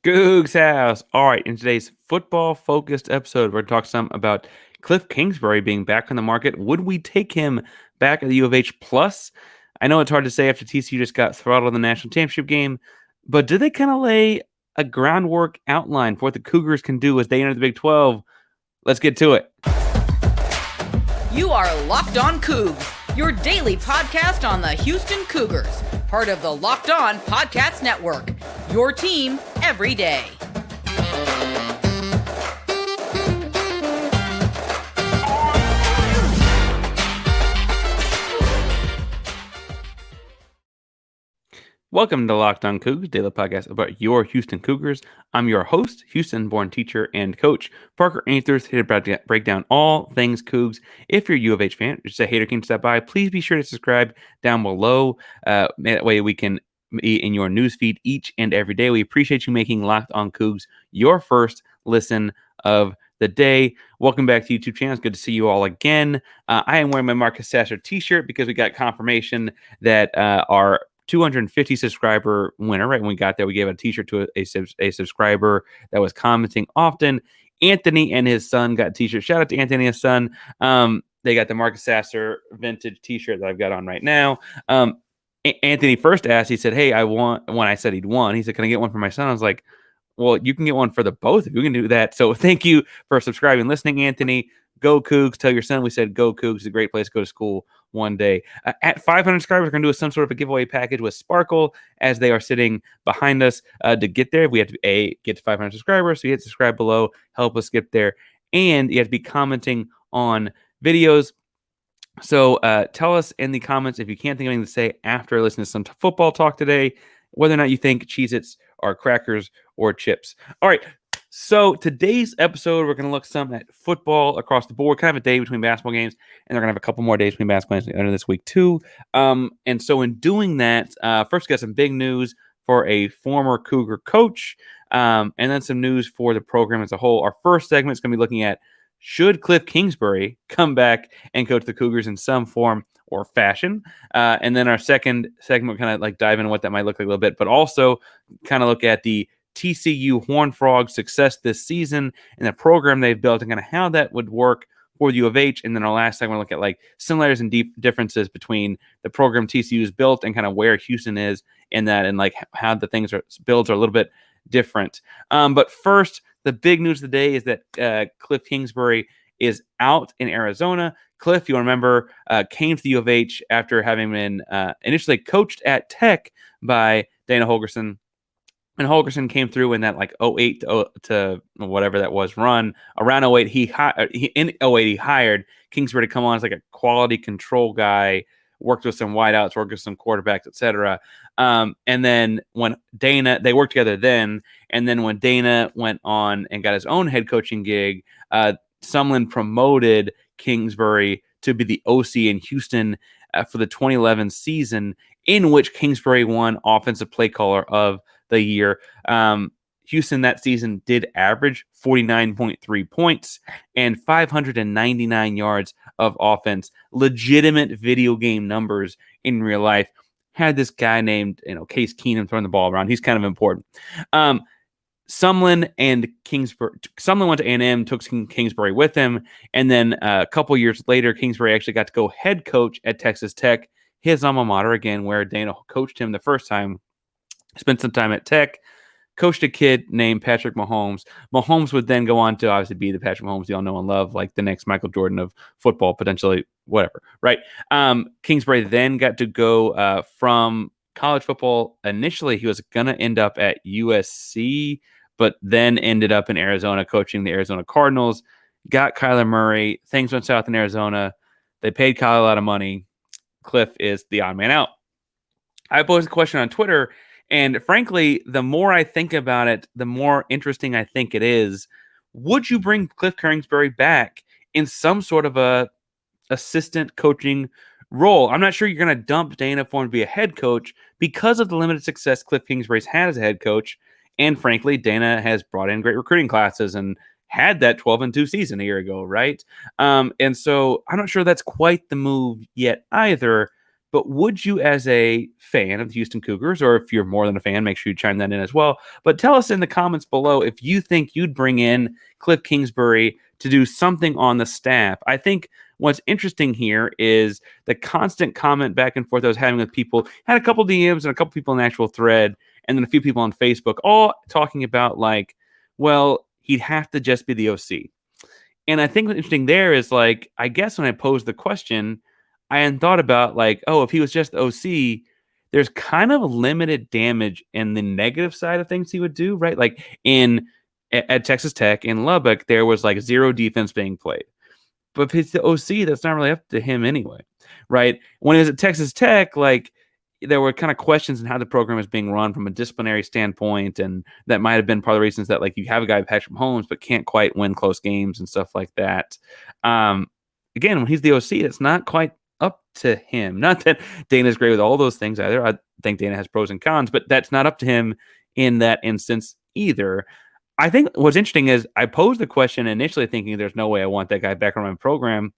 Coogs House. All right, in today's football-focused episode, we're going to talk some about Kliff Kingsbury being back on the market. Would we take him back at the U of H Plus? I know it's hard to say after TCU just got throttled in the national championship game, but did they kind of lay a groundwork outline for what the Cougars can do as they enter the Big 12? Let's get to it. You are Locked On Cougs, your daily podcast on the Houston Cougars, part of the Locked On Podcast Network, your team every day. Welcome to Locked On Cougars, daily podcast about your Houston Cougars. I'm your host, Houston-born teacher and coach, Parker Ainsworth, here to break down all things Cougs. If you're a U of H fan, just a hater can stop by, please be sure to subscribe down below. That way we can be in your newsfeed each and every day. We appreciate you making Locked On Cougs your first listen of the day. Welcome back to YouTube channel. It's good to see you all again. I am wearing my Marcus Sasser t-shirt because we got confirmation that our 250 subscriber winner, right? When we got there, we gave a t-shirt to a subscriber that was commenting often. Anthony and his son got a t-shirt. Shout out to Anthony and his son. They got the Marcus Sasser vintage t-shirt that I've got on right now. Anthony first asked, he said, hey, I want, when I said he'd won, he said, can I get one for my son? I was like, well, you can get one for the both of you. Can do that. So thank you for subscribing and listening, Anthony. Go Cougs. Tell your son we said go Cougs. It's a great place to go to school one day. At 500 subscribers, we're going to do some sort of a giveaway package with Sparkle as they are sitting behind us. To get there, we have to get to 500 subscribers. So you hit subscribe below, help us get there. And you have to be commenting on videos. So tell us in the comments if you can't think of anything to say after listening to some football talk today, whether or not you think Cheez-Its are crackers or chips. All right. So today's episode, we're going to look some at football across the board, kind of a day between basketball games, and they're going to have a couple more days between basketball games under this week too. And so in doing that, first we got some big news for a former Cougar coach, and then some news for the program as a whole. Our first segment is going to be looking at should Kliff Kingsbury come back and coach the Cougars in some form or fashion. And then our second segment, kind of like dive into what that might look like a little bit, but also kind of look at the TCU Horned Frogs' success this season and the program they've built and kind of how that would work for the U of H. And then our last segment, look at like similarities and deep differences between the program TCU has built and kind of where Houston is in that, and like how the things are builds are a little bit different. But first, the big news of the day is that Kliff Kingsbury is out in Arizona. Kliff, you remember, came to the U of H after having been initially coached at Tech by Dana Holgorsen. And Holgorsen came through in that like 08 to whatever that was run. Around 08, in 08, he hired Kingsbury to come on as like a quality control guy, worked with some wideouts, worked with some quarterbacks, etc. And then when they worked together then, and then when Dana went on and got his own head coaching gig, Sumlin promoted Kingsbury to be the OC in Houston for the 2011 season, in which Kingsbury won Offensive Play Caller of the year. Houston that season did average 49.3 points and 599 yards of offense. Legitimate video game numbers in real life. Had this guy named Case Keenum throwing the ball around. He's kind of important. Sumlin went to A&M, took Kingsbury with him, and then a couple years later, Kingsbury actually got to go head coach at Texas Tech, his alma mater again, where Dana coached him the first time. Spent some time at Tech, coached a kid named Patrick Mahomes. Mahomes would then go on to obviously be the Patrick Mahomes you all know and love, like the next Michael Jordan of football, potentially, whatever, right? Kingsbury then got to go from college football. Initially, he was going to end up at USC, but then ended up in Arizona coaching the Arizona Cardinals. Got Kyler Murray. Things went south in Arizona. They paid Kyler a lot of money. Kliff is the odd man out. I posed a question on Twitter, and frankly, the more I think about it, the more interesting I think it is. Would you bring Kliff Kingsbury back in some sort of a assistant coaching role? I'm not sure you're going to dump Dana for him to be a head coach because of the limited success Kliff Kingsbury's had as a head coach. And frankly, Dana has brought in great recruiting classes and had that 12-2 season a year ago, right? And so I'm not sure that's quite the move yet either. But would you, as a fan of the Houston Cougars, or if you're more than a fan, make sure you chime that in as well. But tell us in the comments below if you think you'd bring in Kliff Kingsbury to do something on the staff. I think what's interesting here is the constant comment back and forth I was having with people. Had a couple DMs and a couple people in the actual thread, and then a few people on Facebook, all talking about like, well, he'd have to just be the OC. And I think what's interesting there is like, I guess when I posed the question, I hadn't thought about like, oh, if he was just the OC, there's kind of limited damage in the negative side of things he would do, right? Like at Texas Tech in Lubbock, there was like zero defense being played. But if it's the OC, that's not really up to him anyway, right? When he was at Texas Tech, like there were kind of questions in how the program was being run from a disciplinary standpoint, and that might have been part of the reasons that like you have a guy Patrick Mahomes but can't quite win close games and stuff like that. Again, when he's the OC, it's not quite up to him. Not that Dana's great with all those things either. I think Dana has pros and cons, but that's not up to him in that instance either. I think what's interesting is I posed the question initially thinking there's no way I want that guy back on my program.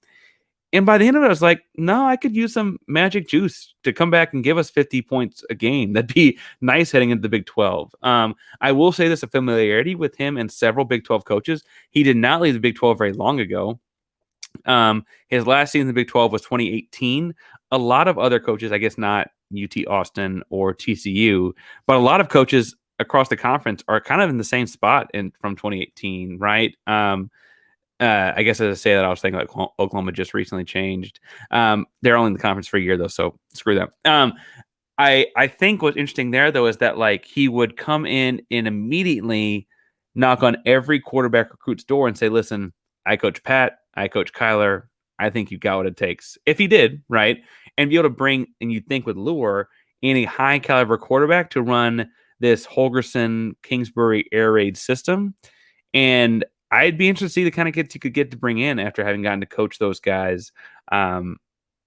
And by the end of it, I was like, no, I could use some magic juice to come back and give us 50 points a game. That'd be nice heading into the Big 12. I will say this, a familiarity with him and several Big 12 coaches. He did not leave the Big 12 very long ago. His last season in the Big 12 was 2018. A lot of other coaches, I guess not UT Austin or TCU, but a lot of coaches across the conference are kind of in the same spot from 2018, right? I guess as I say that, I was thinking like Oklahoma just recently changed. They're only in the conference for a year though, so screw them. I think what's interesting there though is that like he would come in and immediately knock on every quarterback recruit's door and say, "Listen, I coach Pat, I coach Kyler. I think you got what it takes." If he did, right, and be able to bring, and you'd think with lure, any high caliber quarterback to run this Holgorsen Kingsbury air raid system, and I'd be interested to see the kind of kids you could get to bring in after having gotten to coach those guys in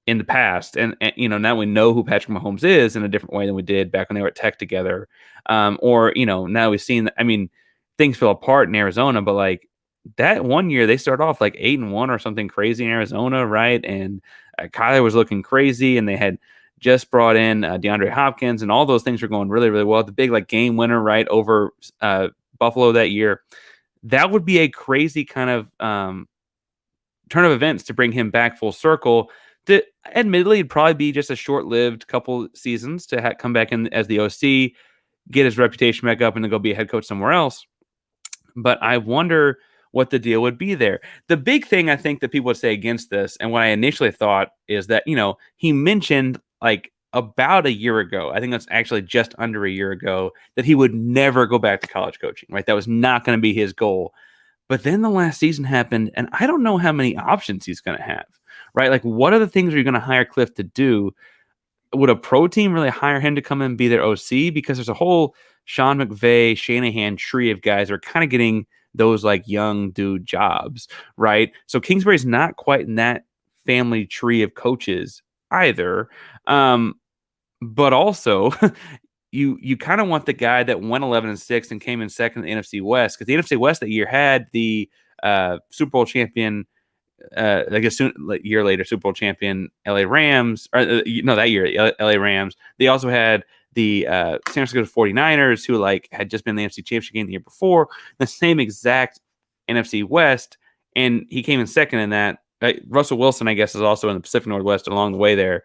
the past. And now we know who Patrick Mahomes is in a different way than we did back when they were at Tech together. Or now we've seen, things fell apart in Arizona, but like that one year they started off like 8-1 or something crazy in Arizona, right? And Kyler was looking crazy, and they had just brought in DeAndre Hopkins, and all those things were going really, really well. The big like game winner, right, over Buffalo that year. That would be a crazy kind of turn of events to bring him back full circle. Admittedly, it'd probably be just a short-lived couple seasons to come back in as the OC, get his reputation back up, and then go be a head coach somewhere else. But I wonder what the deal would be there. The big thing I think that people would say against this, and what I initially thought, is that, he mentioned like about a year ago, I think that's actually just under a year ago, that he would never go back to college coaching, right? That was not going to be his goal. But then the last season happened, and I don't know how many options he's going to have, right? Like, what are the things you're going to hire Kliff to do? Would a pro team really hire him to come in and be their OC? Because there's a whole Sean McVay, Shanahan tree of guys that are kind of getting those like young dude jobs, right? So Kingsbury's not quite in that family tree of coaches either. But also, you kind of want the guy that went 11-6 and came in second in the NFC West, because the NFC West that year had the Super Bowl champion, I guess a year later, Super Bowl champion LA Rams, or that year LA Rams. They also had the San Francisco 49ers, who like had just been in the NFC Championship game the year before, the same exact NFC West, and he came in second in that. Russell Wilson, I guess, is also in the Pacific Northwest along the way there.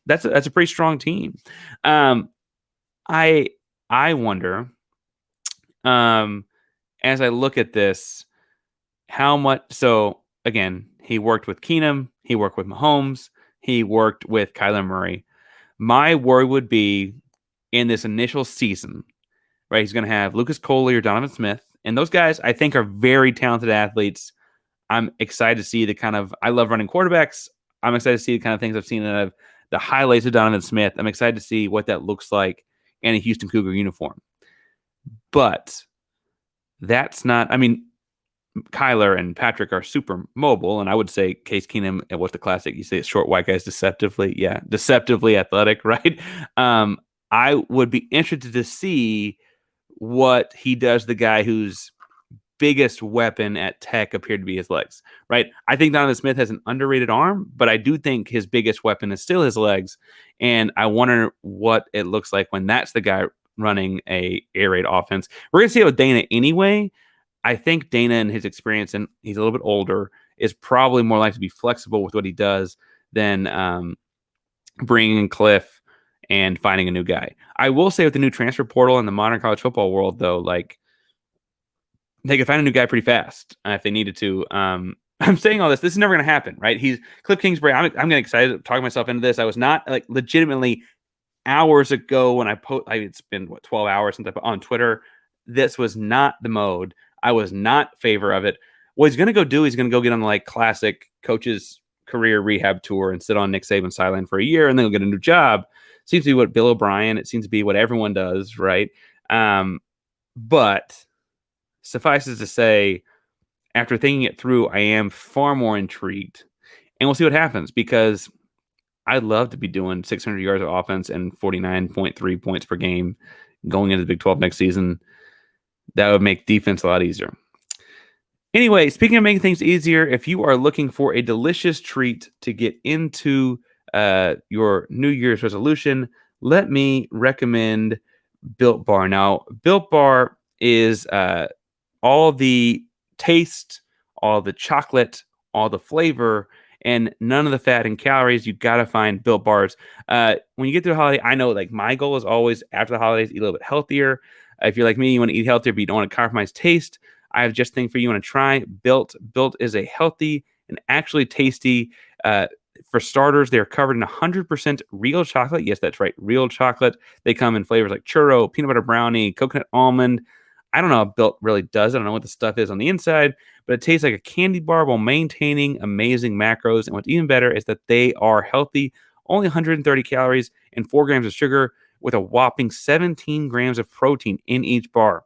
That's a pretty strong team. I wonder, as I look at this, how much. So again, he worked with Keenum, he worked with Mahomes, he worked with Kyler Murray. My worry would be in this initial season, right? He's going to have Lucas Coley or Donovan Smith, and those guys I think are very talented athletes. I'm excited to see the kind of. I love running quarterbacks. I'm excited to see the kind of things I've seen out of the highlights of Donovan Smith. I'm excited to see what that looks like in a Houston Cougar uniform. But that's not. Kyler and Patrick are super mobile, and I would say Case Keenum. What's the classic? You say short white guys deceptively athletic, right? I would be interested to see what he does. The guy who's biggest weapon at Tech appeared to be his legs, right? I think Donovan Smith has an underrated arm, but I do think his biggest weapon is still his legs. And I wonder what it looks like when that's the guy running a air raid offense. We're going to see it with Dana anyway. I think Dana and his experience, and he's a little bit older, is probably more likely to be flexible with what he does than bringing in Kliff and finding a new guy. I will say with the new transfer portal in the modern college football world, though, like, they could find a new guy pretty fast if they needed to. I'm saying all this. This is never going to happen, right? He's Kliff Kingsbury. I'm getting excited to talk myself into this. I was not like legitimately hours ago when it's been 12 hours since I put on Twitter. This was not the mode. I was not favor of it. What he's going to go do, he's going to go get on like classic coach's career rehab tour and sit on Nick Saban's sideline for a year and then he'll get a new job. Seems to be what Bill O'Brien, it seems to be what everyone does, right? But suffices to say, after thinking it through, I am far more intrigued. And we'll see what happens because I'd love to be doing 600 yards of offense and 49.3 points per game going into the Big 12 next season. That would make defense a lot easier. Anyway, speaking of making things easier, if you are looking for a delicious treat to get into your New Year's resolution, let me recommend Built Bar. Now, Built Bar is all the taste, all the chocolate, all the flavor, and none of the fat and calories. You got to find Built Bars. When you get through the holiday, I know like my goal is always after the holidays, eat a little bit healthier. If you're like me, you want to eat healthier, but you don't want to compromise taste, I have just a thing for you want to try. Built is a healthy and actually tasty. For starters, they're covered in 100% real chocolate. Yes, that's right, real chocolate. They come in flavors like churro, peanut butter brownie, coconut almond. I don't know if Built really does. I don't know what the stuff is on the inside, but it tastes like a candy bar while maintaining amazing macros. And what's even better is that they are healthy, only 130 calories and 4 grams of sugar with a whopping 17 grams of protein in each bar.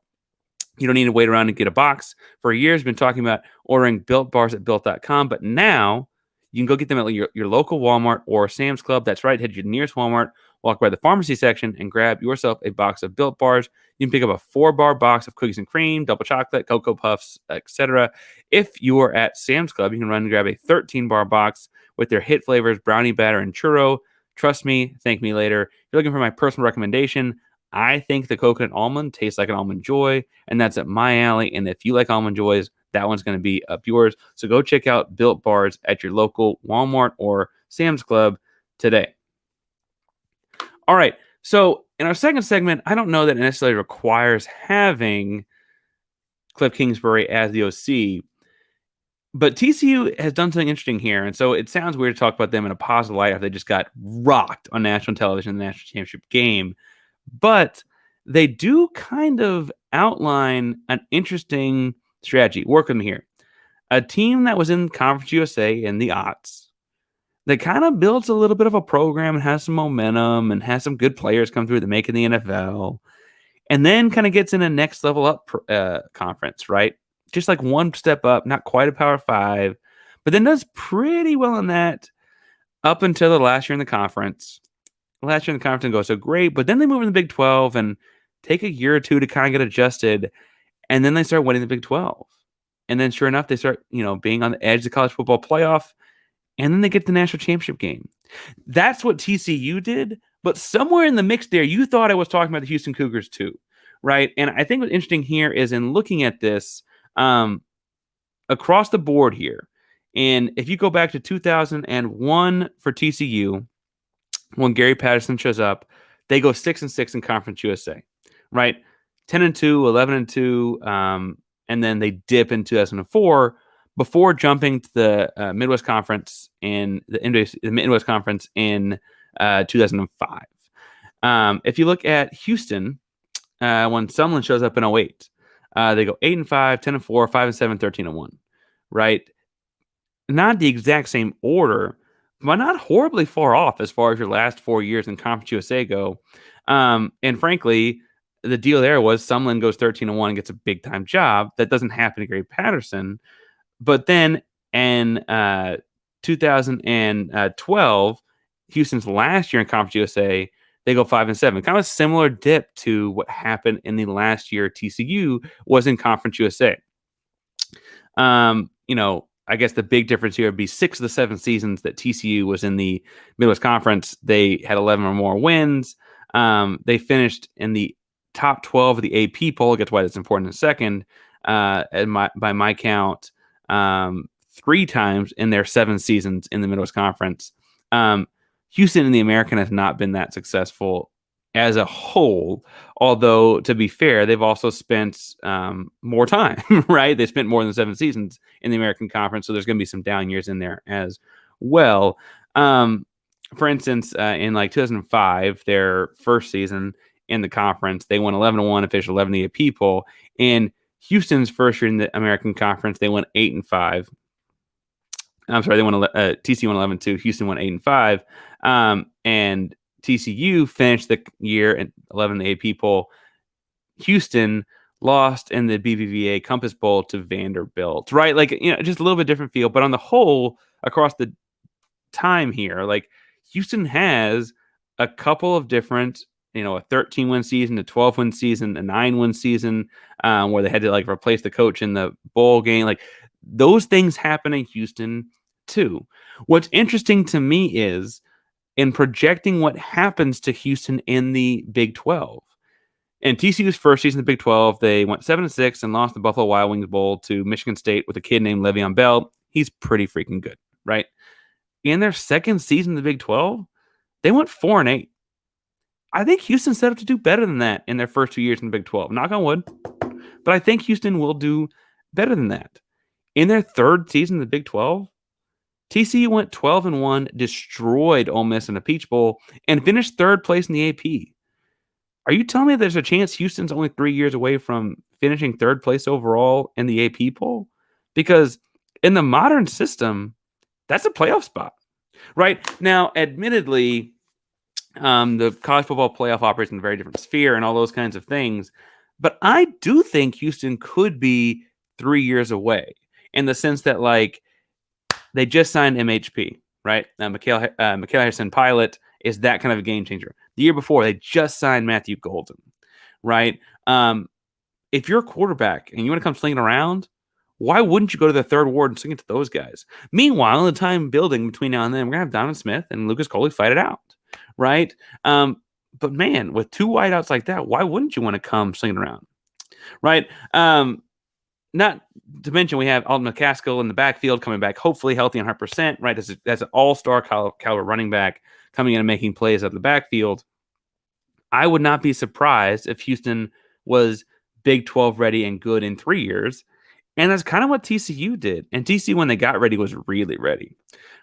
You don't need to wait around and get a box. For years, I've been talking about ordering Built Bars at Built.com, but now you can go get them at your local Walmart or Sam's Club. That's right. Head to your nearest Walmart, walk by the pharmacy section, and grab yourself a box of Built Bars. You can pick up a 4-bar box of cookies and cream, double chocolate, Cocoa Puffs, etc. If you are at Sam's Club, you can run and grab a 13-bar box with their hit flavors, brownie batter, and churro. Trust me, thank me later. If you're looking for my personal recommendation, I think the coconut almond tastes like an Almond Joy, and that's at my alley. And if you like Almond Joys, that one's going to be up yours. So go check out Built Bars at your local Walmart or Sam's Club today. All right. So in our second segment, I don't know that it necessarily requires having Kliff Kingsbury as the OC, but TCU has done something interesting here. And so it sounds weird to talk about them in a positive light if they just got rocked on national television in the national championship game. But they do kind of outline an interesting strategy. Work with me here. A team that was in Conference USA in the aughts that kind of builds a little bit of a program and has some momentum and has some good players come through that make it in the NFL, and then kind of gets in a next level up conference, right? Just like one step up, not quite a Power 5, but then does pretty well in that up until the last year in the conference. Last year in the conference didn't go so great, but then they move in the Big 12 and take a year or two to kind of get adjusted, and then they start winning the Big 12. And then sure enough, they start, being on the edge of the college football playoff, and then they get the national championship game. That's what TCU did, but somewhere in the mix there, you thought I was talking about the Houston Cougars too, right? And I think what's interesting here is in looking at this across the board here, and if you go back to 2001 for TCU, when Gary Patterson shows up, they go 6-6 in Conference USA, right? 10-2, 11-2, and then they dip in 2004 before jumping to the Midwest Conference in the Midwest Conference in 2005. If you look at Houston, when Sumlin shows up in 08, they go 8-5, 10-4, 5-7, 13-1, right? Not the exact same order, but not horribly far off as far as your last 4 years in Conference USA go. And frankly, the deal there was Sumlin goes 13-1 and gets a big time job. That doesn't happen to Gary Patterson. But then in 2012, Houston's last year in Conference USA, they go 5-7. Kind of a similar dip to what happened in the last year TCU was in Conference USA. I guess the big difference here would be 6 of the 7 seasons that TCU was in the Midwest Conference, they had 11 or more wins. They finished in the top 12 of the AP poll. I'll get to why that's important in a second. By my count, 3 times in their 7 seasons in the Midwest Conference. Houston in the American has not been that successful as a whole, although to be fair, they've also spent more time, right? They spent more than 7 seasons in the American Conference, so there's going to be some down years in there as well. For instance, in like 2005, their first season in the conference, they won 11-1 and finished 11 in the AP poll. In Houston's first year in the American Conference, they won 8-5. I'm sorry, they won TCU won 11-2, Houston won 8-5, and TCU finished the year at 11 in the AP poll. Houston lost in the BBVA Compass Bowl to Vanderbilt, right? Like, just a little bit different feel, but on the whole, across the time here, like Houston has a couple of different, a 13-win season, a 12-win season, a 9-win season, where they had to like replace the coach in the bowl game. Like those things happen in Houston too. What's interesting to me is in projecting what happens to Houston in the Big 12. In TCU's first season in the Big 12, they went 7-6 and lost the Buffalo Wild Wings Bowl to Michigan State with a kid named Le'Veon Bell. He's pretty freaking good, right? In their second season in the Big 12, they went 4-8. I think Houston's set up to do better than that in their first 2 years in the Big 12. Knock on wood. But I think Houston will do better than that. In their third season in the Big 12, TCU went 12-1, destroyed Ole Miss in a Peach Bowl, and finished third place in the AP. Are you telling me there's a chance Houston's only 3 years away from finishing third place overall in the AP poll? Because in the modern system, that's a playoff spot, right? Now, admittedly, the college football playoff operates in a very different sphere and all those kinds of things. But I do think Houston could be 3 years away in the sense that, like, they just signed MHP, right? Mikhail Harrison Pilot is that kind of a game changer. The year before, they just signed Matthew Golden, right? If you're a quarterback and you want to come slinging around, why wouldn't you go to the third ward and sling it to those guys? Meanwhile, in the time building between now and then, we're going to have Donovan Smith and Lucas Coley fight it out, right? But man, with 2 wideouts like that, why wouldn't you want to come slinging around, right? Not to mention we have Alton McCaskill in the backfield coming back, hopefully healthy and 100%, right? That's an all-star caliber running back coming in and making plays out of the backfield. I would not be surprised if Houston was Big 12 ready and good in 3 years. And that's kind of what TCU did. And TCU, when they got ready, was really ready,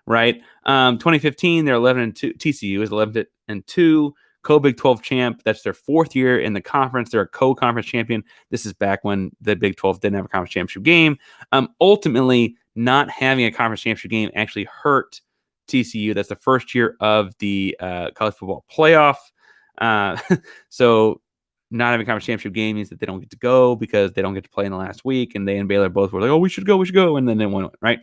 right? 2015, they're 11-2. TCU is 11-2. Co-Big 12 champ. That's their 4th year in the conference. They're a co-conference champion. This is back when the Big 12 didn't have a conference championship game. Ultimately, not having a conference championship game actually hurt TCU. That's the first year of the college football playoff. So not having a conference championship game means that they don't get to go because they don't get to play in the last week. And they and Baylor both were like, oh, we should go. And then they went, right?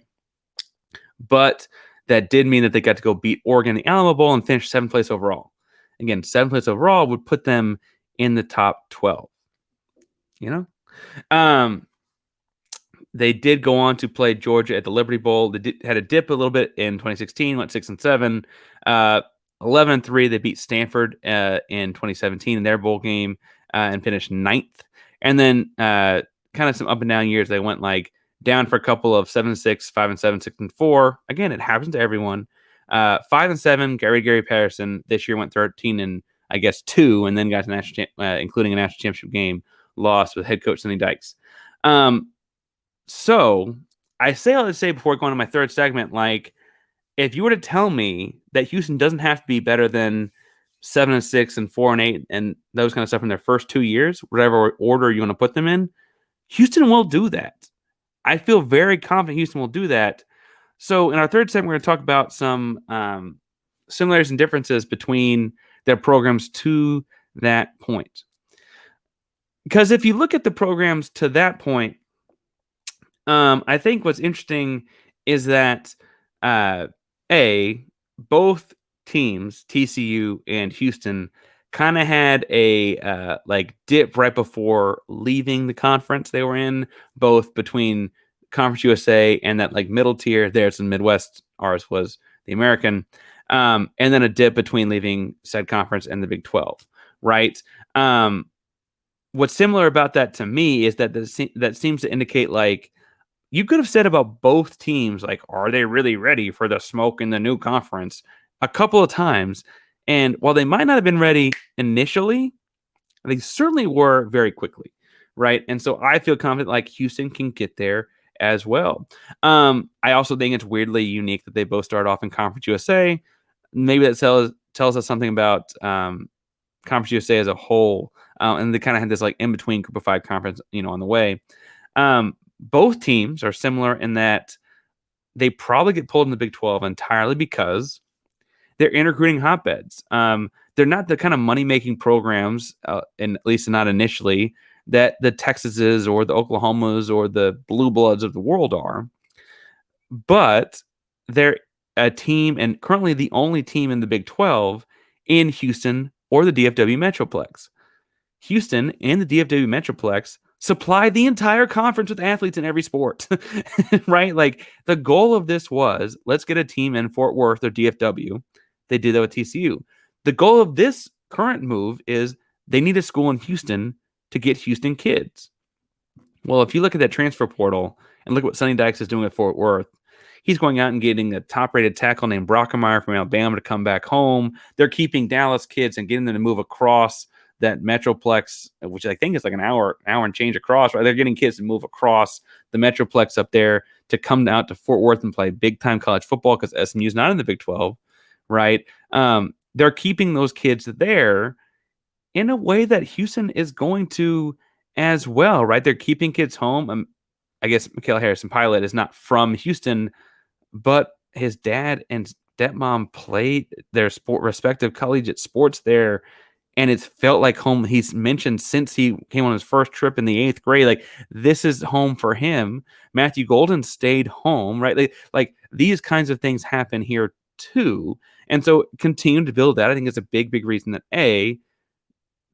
But that did mean that they got to go beat Oregon in the Alamo Bowl and finish 7th place overall. Again, 7th place overall would put them in the top 12. They did go on to play Georgia at the Liberty Bowl. They had a dip a little bit in 2016, went 6-7. 11-3, they beat Stanford in 2017 in their bowl game and finished 9th. And then kind of some up and down years. They went like down for a couple of 7-6, 5-7, 6-4. Again, it happens to everyone. 5-7, Gary Patterson this year went 13-2, and then got to national, including a national championship game, lost with head coach Sonny Dykes. So I say all to say before going to my third segment, like, if you were to tell me that Houston doesn't have to be better than 7-6 and 4-8 and those kind of stuff in their first 2 years, whatever order you want to put them in, Houston will do that. I feel very confident Houston will do that. So in our third segment, we're going to talk about some similarities and differences between their programs to that point. Because if you look at the programs to that point, I think what's interesting is that both teams, TCU and Houston, kind of had a dip right before leaving the conference they were in, both between Conference USA and that like middle tier. There's the Midwest. Ours was the American. And then a dip between leaving said conference and the Big 12, right? What's similar about that to me is that that seems to indicate like you could have said about both teams, like, are they really ready for the smoke in the new conference a couple of times? And while they might not have been ready initially, they certainly were very quickly, right? And so I feel confident like Houston can get there as well. I also think it's weirdly unique that they both start off in Conference USA. Maybe that tells us something about Conference USA as a whole, and they kind of had this like in between Group of 5 conference, on the way. Both teams are similar in that they probably get pulled in the Big 12 entirely because they're in recruiting hotbeds. They're not the kind of money-making programs, and at least not initially, that the Texases or the Oklahomas or the Blue Bloods of the world are. But they're a team, and currently the only team in the Big 12 in Houston or the DFW Metroplex. Houston and the DFW Metroplex supply the entire conference with athletes in every sport, right? Like the goal of this was, let's get a team in Fort Worth or DFW. They did that with TCU. The goal of this current move is they need a school in Houston to get Houston kids. Well, if you look at that transfer portal and look at what Sonny Dykes is doing at Fort Worth, he's going out and getting a top-rated tackle named Brockemeyer from Alabama to come back home. They're keeping Dallas kids and getting them to move across that Metroplex, which I think is like an hour and change across, right? They're getting kids to move across the Metroplex up there to come out to Fort Worth and play big-time college football because SMU is not in the Big 12, right? They're keeping those kids there in a way that Houston is going to as well, right? They're keeping kids home. I guess Mikael Harrison-Pilot is not from Houston, but his dad and stepmom played their respective collegiate sports there, and it's felt like home. He's mentioned since he came on his first trip in the 8th grade, like this is home for him. Matthew Golden stayed home, right? Like these kinds of things happen here too. And so continue to build that. I think it's a big, big reason that A,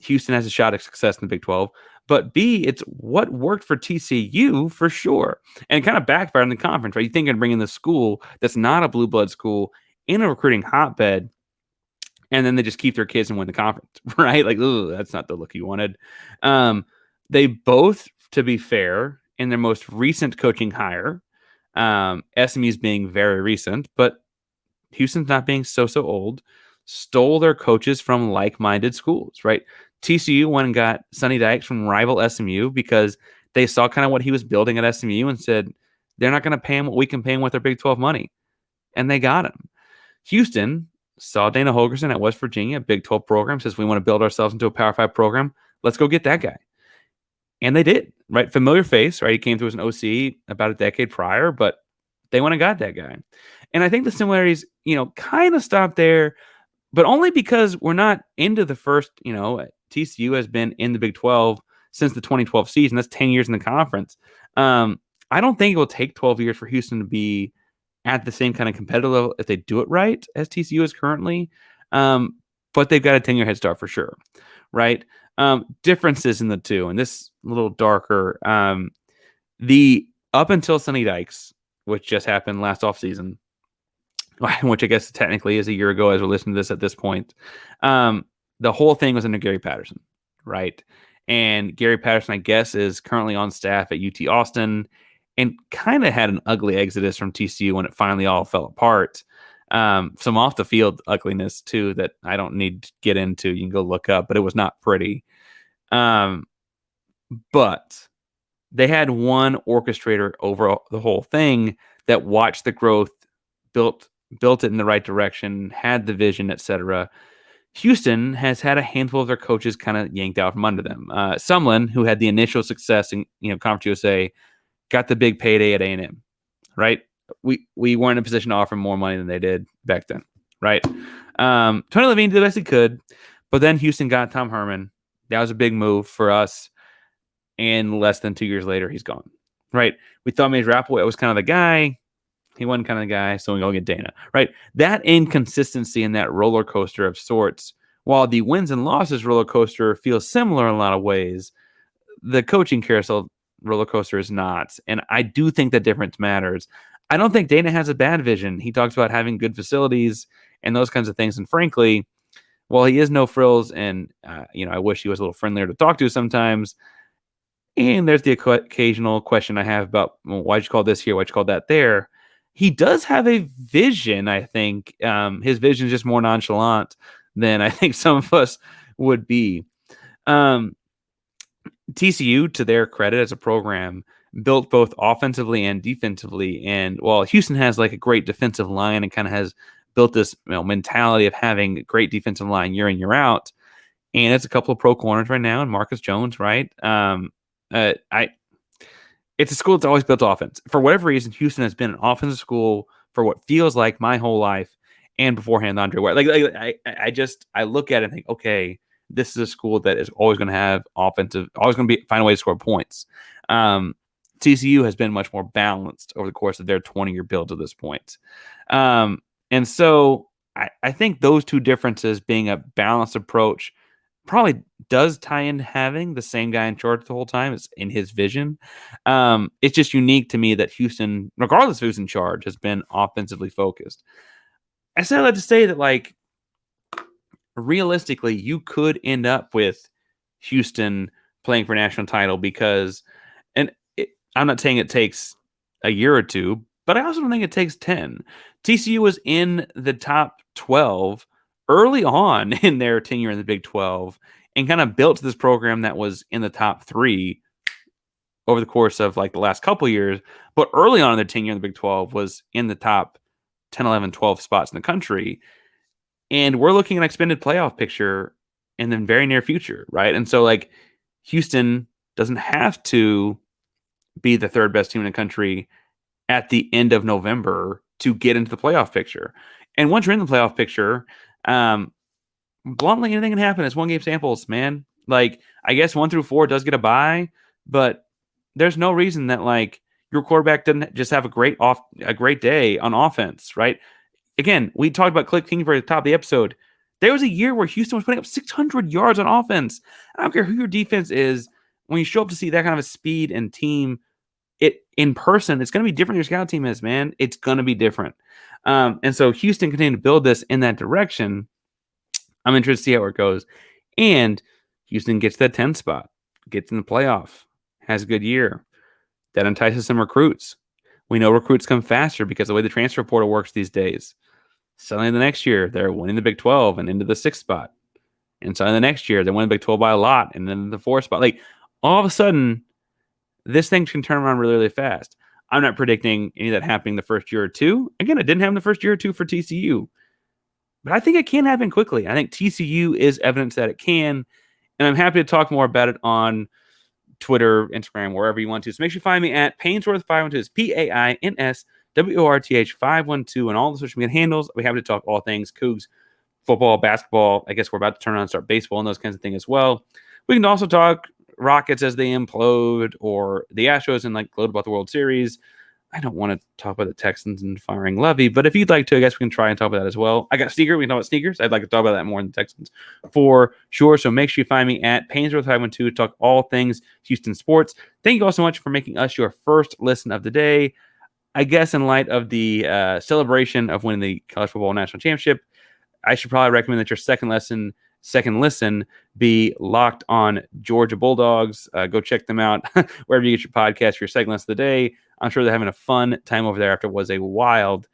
Houston has a shot at success in the Big 12, but B, it's what worked for TCU for sure. And it kind of backfired in the conference, right? You think of bringing the school that's not a blue blood school in a recruiting hotbed, and then they just keep their kids and win the conference, right? Like, ooh, that's not the look you wanted. They both, to be fair, in their most recent coaching hire, SMU's being very recent, but Houston's not being so old, stole their coaches from like-minded schools, right? TCU went and got Sonny Dykes from rival SMU because they saw kind of what he was building at SMU and said, they're not going to pay him what we can pay him with their Big 12 money. And they got him. Houston saw Dana Holgorsen at West Virginia, a Big 12 program, says we want to build ourselves into a Power 5 program. Let's go get that guy. And they did, right? Familiar face, right? He came through as an OC about a decade prior, but they went and got that guy. And I think the similarities, kind of stop there, but only because we're not into the first, TCU has been in the Big 12 since the 2012 season. That's 10 years in the conference. I don't think it will take 12 years for Houston to be at the same kind of competitive level if they do it right as TCU is currently. But they've got a 10-year head start for sure, right? Differences in the two, and this a little darker. The up until Sonny Dykes, which just happened last offseason, which I guess technically is a year ago as we're listening to this at this point, the whole thing was under Gary Patterson, right? And Gary Patterson, I guess, is currently on staff at UT Austin and kind of had an ugly exodus from TCU when it finally all fell apart. Some off the field ugliness too that I don't need to get into. You can go look up, but it was not pretty. But they had one orchestrator over the whole thing that watched the growth, built it in the right direction, had the vision, etc. Houston has had a handful of their coaches kind of yanked out from under them. Sumlin, who had the initial success in Conference USA, got the big payday at A&M, right? We weren't in a position to offer more money than they did back then, right? Tony Levine did the best he could, but then Houston got Tom Herman. That was a big move for us, and less than 2 years later, he's gone, right? We thought Mays Rappaport was kind of the guy. He wasn't kind of the guy, so we go get Dana, right? That inconsistency and that roller coaster of sorts, while the wins and losses roller coaster feels similar in a lot of ways, the coaching carousel roller coaster is not. And I do think that difference matters. I don't think Dana has a bad vision. He talks about having good facilities and those kinds of things. And frankly, while he is no frills, and I wish he was a little friendlier to talk to sometimes. And there's the occasional question I have about, well, why'd you call this here? Why'd you call that there? He does have a vision, I think. His vision is just more nonchalant than I think some of us would be. TCU, to their credit as a program, built both offensively and defensively. And while Houston has like a great defensive line and kind of has built this mentality of having a great defensive line year in, year out, and it's a couple of pro corners right now, and Marcus Jones, right? It's a school that's always built offense. For whatever reason, Houston has been an offensive school for what feels like my whole life, and beforehand, Andre Ware. I look at it and think, okay, this is a school that is always going to have offensive, always going to find a way to score points. TCU has been much more balanced over the course of their 20-year build to this point. And so I think those two differences, being a balanced approach, probably does tie in having the same guy in charge the whole time. It's in his vision. It's just unique to me that Houston, regardless of who's in charge, has been offensively focused. I say that to say that, like, realistically, you could end up with Houston playing for a national title because, I'm not saying it takes a year or two, but I also don't think it takes 10. TCU was in the top 12 early on in their tenure in the Big 12 and kind of built this program that was in the top 3 over the course of like the last couple of years. But early on in their tenure in the Big 12 was in the top 10, 11, 12 spots in the country. And we're looking at an expanded playoff picture in the very near future, right? And so, like, Houston doesn't have to be the third best team in the country at the end of November to get into the playoff picture. And once you're in the playoff picture, bluntly, anything can happen. It's 1-game samples, man. Like, I guess 1 through 4 does get a bye, but there's no reason that, like, your quarterback doesn't just have a great day on offense, right? Again, we talked about Kliff Kingsbury at the top of the episode. There was a year where Houston was putting up 600 yards on offense. I don't care who your defense is. When you show up to see that kind of a speed and team it in person, it's going to be different than your scout team is, man. It's going to be different. And so Houston continuing to build this in that direction. I'm interested to see how it goes. And Houston gets that 10 spot, gets in the playoff, has a good year. That entices some recruits. We know recruits come faster because of the way the transfer portal works these days. Suddenly the next year, they're winning the Big 12 and into the 6th spot. And suddenly the next year, they're winning the Big 12 by a lot and then the 4th spot. Like, all of a sudden, this thing can turn around really, really fast. I'm not predicting any of that happening the first year or two. Again, it didn't happen the first year or two for TCU. But I think it can happen quickly. I think TCU is evidence that it can. And I'm happy to talk more about it on Twitter, Instagram, wherever you want to. So make sure you find me at Painsworth512. It's PAINSWORTH 512 and all the social media handles. We have to talk all things Cougs, football, basketball. I guess we're about to turn on and start baseball and those kinds of things as well. We can also talk Rockets as they implode, or the Astros and like gloat about the World Series. I don't want to talk about the Texans and firing Levy, but if you'd like to, I guess we can try and talk about that as well. I got sneaker. We can talk about sneakers. I'd like to talk about that more than the Texans for sure. So make sure you find me at Painsworth512 to talk all things Houston sports. Thank you all so much for making us your first listen of the day. I guess in light of the celebration of winning the College Football National Championship, I should probably recommend that your second listen be Locked On Georgia Bulldogs. Go check them out wherever you get your podcast for your second lesson of the day. I'm sure they're having a fun time over there after what was a wild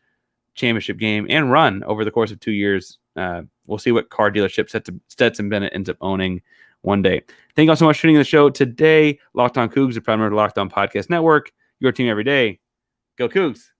championship game and run over the course of 2 years. We'll see what car dealership Stetson Bennett ends up owning one day. Thank you all so much for tuning in the show today. Locked On Cougs, the proud member of the Locked On Podcast Network. Your team every day. Go Cougs.